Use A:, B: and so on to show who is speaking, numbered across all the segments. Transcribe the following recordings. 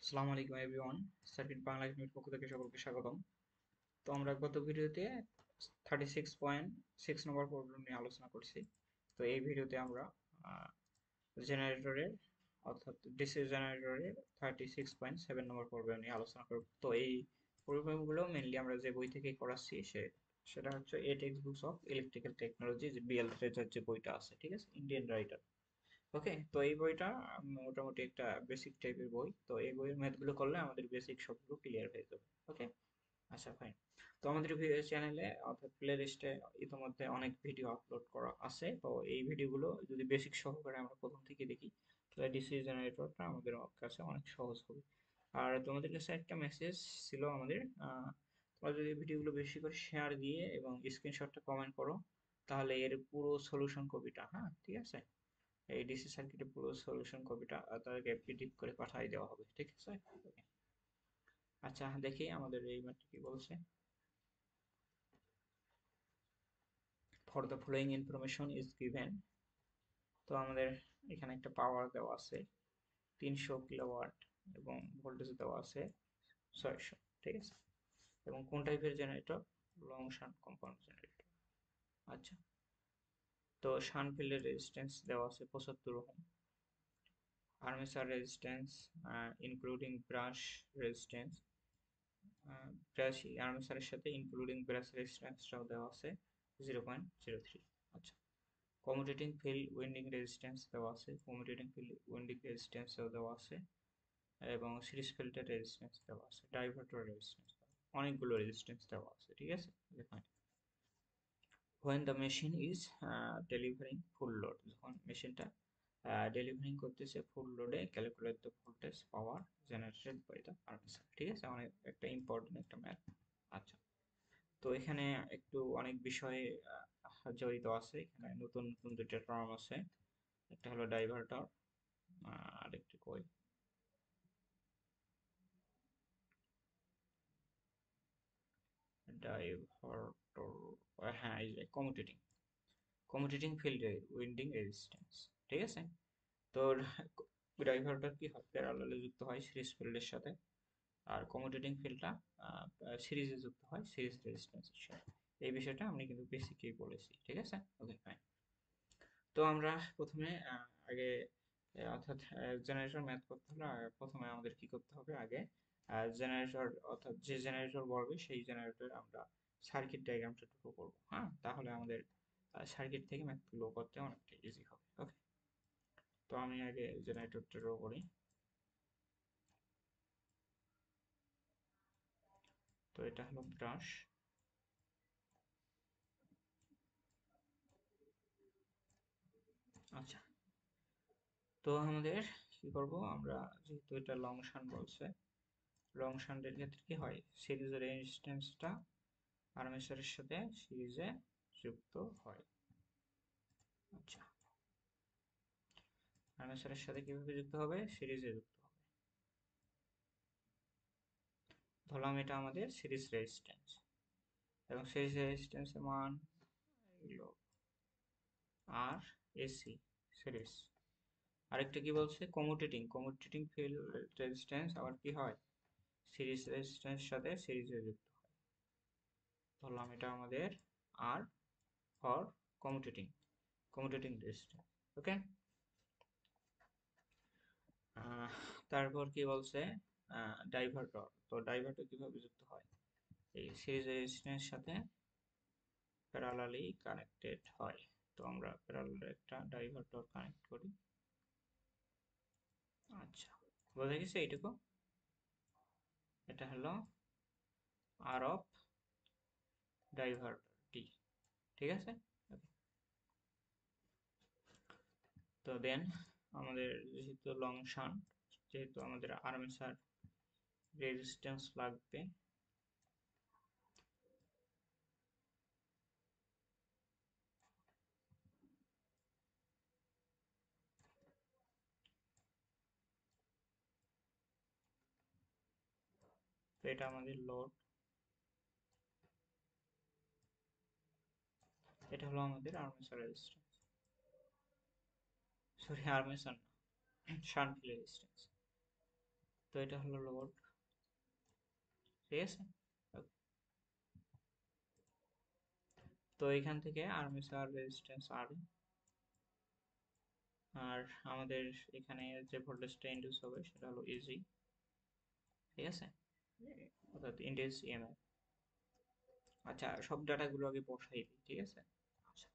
A: আসসালামু আলাইকুম everyone. Circuit Bangla একাডেমির পক্ষ থেকে সকলকে স্বাগতম। তো আমরা গত ভিডিওতে 36.6 নম্বর প্রবলেম নিয়ে আলোচনা করছি। তো এই ভিডিওতে আমরা জেনারেটরের অর্থাৎ ডিসি জেনারেটরের 36.7 নম্বর প্রবলেম নিয়ে আলোচনা করব। তো এই প্রবলেমগুলো মেনলি আমরা যে বই থেকে করাচ্ছি সেটা হচ্ছে a text books of electrical technology, যে বিএল থ্রেজার যে বইটা আছে, ঠিক আছে, ইন্ডিয়ান রাইটার। ওকে, তো এই বইটা মোটামুটি একটা বেসিক টাইপের বই। তো এই বইয়ের ম্যাথগুলো করলে আমাদের বেসিক সবগুলো ক্লিয়ার হয়ে যাবে। ওকে, আচ্ছা ফাইন। তো আমাদের চ্যানেলে অর্থাৎ প্লে লিস্টে ইতিমধ্যে অনেক ভিডিও আপলোড করা আছে। তো এই ভিডিওগুলো যদি বেসিক সহকারে আমরা প্রথম থেকে দেখি, তাহলে ডিসি জেনারেটরটা আমাদের কাছে অনেক সহজ হবে। আর তোমাদের কাছে একটা মেসেজ ছিল আমাদের, তোমরা যদি ভিডিওগুলো বেশি করে শেয়ার দিয়ে এবং স্ক্রিনশটটা কমেন্ট করো, তাহলে এর পুরো সলিউশন কপিটা, হ্যাঁ ঠিক আছে, এই ডিসি সার্কিটের পুরো সলিউশন কপিটা তাদেরকে পিডিএফ করে পাঠিয়ে দেওয়া হবে, ঠিক আছে। Okay. আচ্ছা দেখি আমাদের এই ম্যাথটা কি বলছে। For the following information is given. তো আমাদের এখানে একটা পাওয়ার দেওয়া আছে 300 কিলোওয়াট এবং ভোল্টেজ দেওয়া আছে 600, ঠিক আছে। এবং কোন টাইপের generator? Long shunt compound generator. আচ্ছা, তো শান্ট ফিল্ডের রেজিস্ট্যান্স দেওয়া আছে 75 ohm. Armature resistance including brush resistance, brush আর্মেচারের সাথে ইনক্লুডিং ব্রাশ রেজিস্ট্যান্সটাও দেওয়া আছে 0.03। আচ্ছা, কমিউটেটিং ফিল্ড উইন্ডিং রেজিস্ট্যান্স দেওয়া আছে, কমিউটেটিং ফিল্ড উইন্ডিং রেজিস্ট্যান্সও দেওয়া আছে, এবং সিরিজ ফিল্টার রেজিস্ট্যান্স দেওয়া আছে, ডাইভার্টার রেজিস্ট্যান্স, অনেকগুলো রেজিস্ট্যান্স দেওয়া আছে, ঠিক আছে। দেখুন, when the machine is delivering full load, যখন মেশিনটা ডেলিভারিং করতেছে ফুল লোডে, calculate the voltage power generated by the armature, ঠিক আছে, অনেক একটা ইম্পর্টেন্ট একটা ম্যাথ। আচ্ছা, তো এখানে একটু অনেক বিষয় জড়িত আছে। এখানে নতুন নতুন দুইটা টার্ম আছে, একটা হলো ডাইভার্টার, আর একটু কই, ডাইভার্টার, হ্যাঁ এই যে commutating, commutating field winding resistance, ঠিক আছে। তো ডাইভার্টার কি হয়, প্যারালালে যুক্ত হয় সিরিজ ফিল্ডের সাথে, আর কমিউটেটিং ফিল্ডটা সিরিজে যুক্ত হয় সিরিজ রেজিস্ট্যান্সের সাথে। এই বিষয়টা আমি কিন্তু বেসিকই বলেছি, ঠিক আছে। Okay fine. তো আমরা প্রথমে আগে অর্থাৎ জেনারেটর ম্যাথ করতে হলে প্রথমে আমাদের কি করতে হবে, আগে জেনারেটর অর্থাৎ যে জেনারেটর বলবে সেই জেনারেটর আমরা সার্কিট ডায়াগ্রামটা ড্র করবো, হ্যাঁ, তাহলে আমাদের সার্কিট থেকে ম্যাথগুলো করতে অনেকটা ইজি হবে। ওকে, তো আমি আগে জেনারেটরটা ড্র করি। তো এটা হলো ব্রাশ। আচ্ছা, তো আমাদের কি করব, আমরা যেহেতু এটা লং শান্ট বলছে, লং শান্টের ক্ষেত্রে কি হয়, সিরিজের রেজিস্ট্যান্সটা আর্মেচারের সাথে সিরিজে যুক্ত হয়। আচ্ছা, আর্মেচারের সাথে কিভাবে যুক্ত হবে, সিরিজে যুক্ত হবে। ধরলাম এটা আমাদের সিরিজ রেজিস্ট্যান্স, এবং সিরিজ রেজিস্ট্যান্সের মান হলো আর এসি সিরিজ। আরেকটা কি বলছে, কমিউটেটিং, কমিউটেটিং ফিল্ড রেজিস্ট্যান্স আবার কি হয়, সিরিজ রেজিস্ট্যান্সের সাথে সিরিজে যুক্ত হয়। ধরলাম এটা আমাদের আর ফর কমিউটেটিং, কমিউটেটিং রেজিস্ট্যান্স। ওকে, তারপর কি বলছে, ডাইভার্টর। তো ডাইভার্টর কিভাবে যুক্ত হয়, এই সিরিজ রেজিস্ট্যান্সের সাথে প্যারালালি কানেক্টেড হয়। তো আমরা প্যারালাল একটা ডাইভার্টর কানেক্ট করি। আচ্ছা, বোঝা গেছে এইটুকু। এটা হলো আর অফ ডাইভার্টর টি, ঠিক আছে। তো দেন আমাদের যেহেতু লং শান্ট, যেহেতু আমাদের আর্মেচার রেজিস্ট্যান্স লাগবে, তো এটা আমাদের লোড, এটা হলো আমাদের আর্মেচার রেজিস্ট্যান্স, সরি আর্মেচার না, শান্ট রেজিস্ট্যান্স। তো এটা হলো লোড, ঠিক আছে। তো এখান থেকে আর্মেচার রেজিস্ট্যান্স আর, আর আমাদের এখানে যে ভোল্টেজটা ইন্ডিউস হবে সেটা হলো ইজি, ঠিক আছে, অর্থাৎ ইন্ডিউস ইএমএফ। আচ্ছা, সব ডাটাগুলো আগে বসাই দিই, ঠিক আছে। আচ্ছা,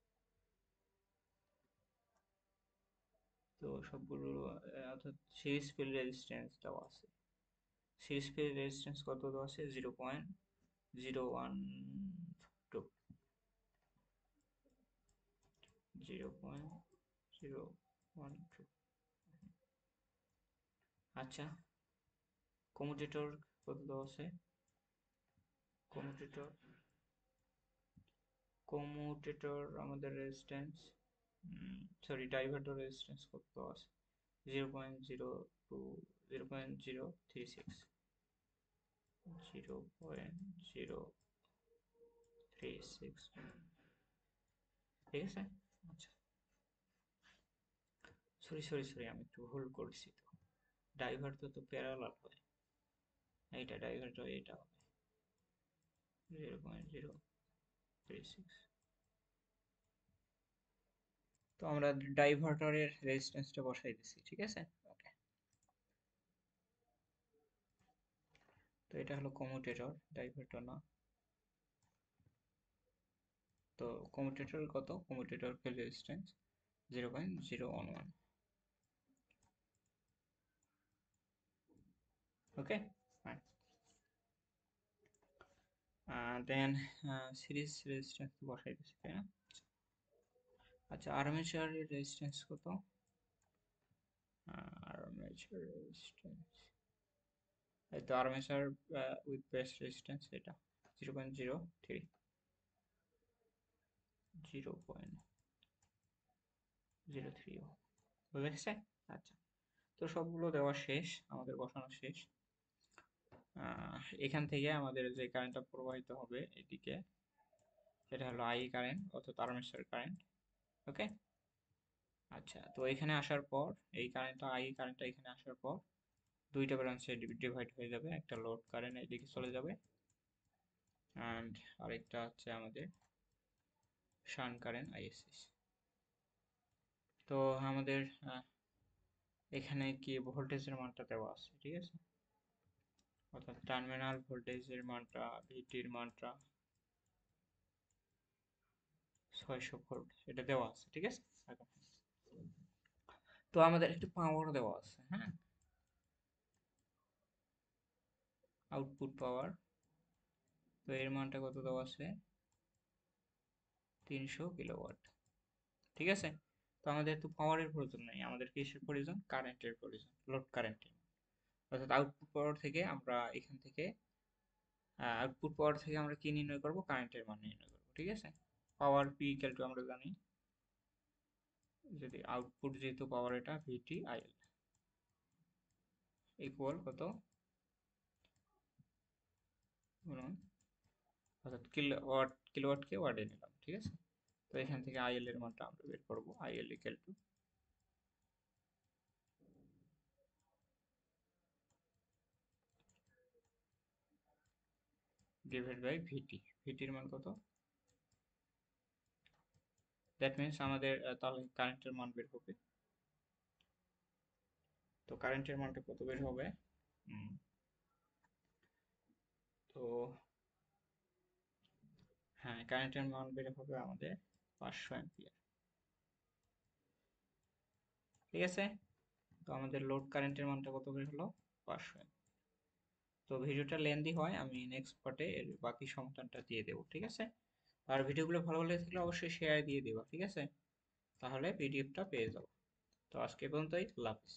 A: তো সবগুলো অর্থাৎ সিরিজ ফিল্ড রেজিস্ট্যান্স দেওয়া আছে। সিরিজ ফিল্ড রেজিস্ট্যান্স কত দেওয়া আছে? 0.012, 0.012। আচ্ছা, কমিউটেটর কত দেওয়া আছে? কমিউটেটর কমিউটেটর আমাদের রেজিস্ট্যান্স, সরি ডাইভার্টার রেজিস্ট্যান্স কত দেওয়া আছে? 0.02, 0.036, 0.036, ঠিক আছে। আচ্ছা, সরি আমি একটু ভুল করছি। তো ডাইভার্টার তো প্যারালাল হয়, এইটা ডাইভার্টার, এটা হবে 0.036। তো আমরা ডাইভার্টারের রেজিস্ট্যান্সটা বসাই দিছি, ঠিক আছে। ওকে, তো এটা হলো কমিউটেটর, ডাইভার্টার না। তো কমিউটেটর কত? Commutator field resistance 0.011। ওকে, ফাইন। দেন সিরিজ রেজিস্ট্যান্স বসাই দিছি, তাই না? আচ্ছা, আর্মেচারের রেজিস্ট্যান্স কত? আর্মেচার রেজিস্ট্যান্স, এই তো আর্মেচার উইথ বেস রেজিস্ট্যান্স, এটা 0.03, 0.03 বুঝেছে। আচ্ছা, তো সবগুলো দেওয়া শেষ, আমাদের বসানো শেষ। এখান থেকে আমাদের যে কারেন্টটা প্রবাহিত হবে এদিকে, সেটা হলো আই কারেন্ট, অর্থাৎ আর্মেচার কারেন্ট। ওকে, আচ্ছা, তো এখানে আসার পর এই কারেন্টটা এখানে আসার পর দুইটা ব্রাঞ্চে ডিভাইড হয়ে যাবে। একটা লোড কারেন্ট এদিকে চলে যাবে, অ্যান্ড আরেকটা হচ্ছে আমাদের শান্ট কারেন্ট আইএসএস। তো আমাদের এখানে কি ভোল্টেজের মানটা দেওয়া আছে, ঠিক আছে, অর্থাৎ টার্মিনাল ভোল্টেজের মানটা, ভিটির মানটা 600 ভোল্ট, এটা দেওয়া আছে, ঠিক আছে। এখন তো আমাদের একটু পাওয়ার দেওয়া আছে, হ্যাঁ, আউটপুট পাওয়ার। তো এর মানটা কত দেওয়া আছে? 300 কিলোওয়াট, ঠিক আছে। তো আমাদের তো পাওয়ারের প্রয়োজন নেই, আমাদের কিসের প্রয়োজন? কারেন্টের প্রয়োজন, লোড কারেন্টের। অর্থাৎ আউটপুট পাওয়ার থেকে আমরা এখান থেকে আউটপুট পাওয়ার থেকে আমরা কি নির্ণয় করব? কারেন্টের মান নির্ণয় করব, ঠিক আছে। পাওয়ার পি ইকুয়াল টু আমরা জানি, যদি আউটপুট যেহেতু পাওয়ার, এটা ভিটি আইএল ইকুয়াল কত? গুণন, অর্থাৎ কিলোওয়াটকে ওয়ার্ডে নিলাম, ঠিক আছে। তো এখান থেকে আইএল এর মানটা আমরা বের করব, IL equal to divide by VT. ভিটির মান কত? দ্যাট মিনস আমাদের তাহলে কারেন্টের মান বের হবে। তো কারেন্টের মানটা কত বের হবে? তো হ্যাঁ, কারেন্টের মান বের হবে আমাদের 500 অ্যাম্পিয়ার, ঠিক আছে। তো আমাদের লোড কারেন্টের মানটা কত বের হলো? 500 অ্যাম্পিয়ার। তো ভিডিওটা লেন্দি হয়, আমি নেক্সট পার্টে এর বাকি সমাধানটা দিয়ে দেবো, ঠিক আছে। আর ভিডিওগুলো ভালো লেগে থাকলে অবশ্যই শেয়ার দিয়ে দেবা, ঠিক আছে, তাহলে পিডিএফটা পেয়ে যাবো। তো আজকে পর্যন্তই, আল্লাহ হাফিজ।